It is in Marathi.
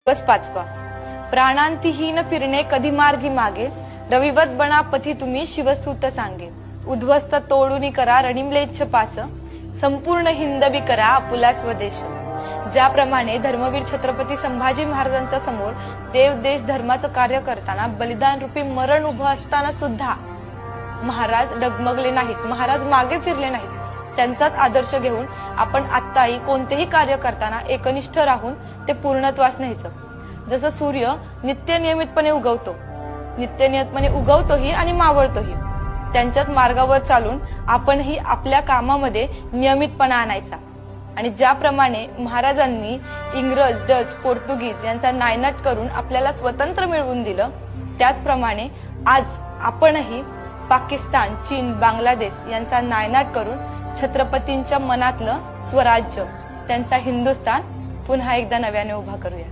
दिवस 5 प्राणांतिहीन फिरणे कधी मार्गी मागे, रविवत बना पथी तुम्ही शिवसूत सांगे. उद्ध्वस्त तोडूनी करा रणिमलेच्छ पाश, संपूर्ण हिंदवी करा आपुला स्वदेश. ज्याप्रमाणे धर्मवीर छत्रपती संभाजी महाराजांच्या समोर देव देश धर्माचं कार्य करताना बलिदान रूपी मरण उभं असताना सुद्धा महाराज डगमगले नाहीत, महाराज मागे फिरले नाहीत. त्यांचाच आदर्श घेऊन आपण आत्ताही कोणतेही कार्य करताना एकनिष्ठ राहून ते पूर्णत्वास न्यायचं. जसं सूर्य नित्य नियमितपणे उगवतोही आणि मावळतोही, त्यांच्याच मार्गावर चालून आपणही आपल्या कामामध्ये नियमितपणा आणायचा. आणि ज्याप्रमाणे महाराजांनी इंग्रज, डच, पोर्तुगीज यांचा नायनाट करून आपल्याला स्वतंत्र मिळवून दिलं, त्याचप्रमाणे आज आपणही पाकिस्तान, चीन, बांगलादेश यांचा नायनाट करून छत्रपतींच्या मनातलं स्वराज्य, त्यांचा हिंदुस्थान पुन्हा एकदा नव्याने उभा करूया.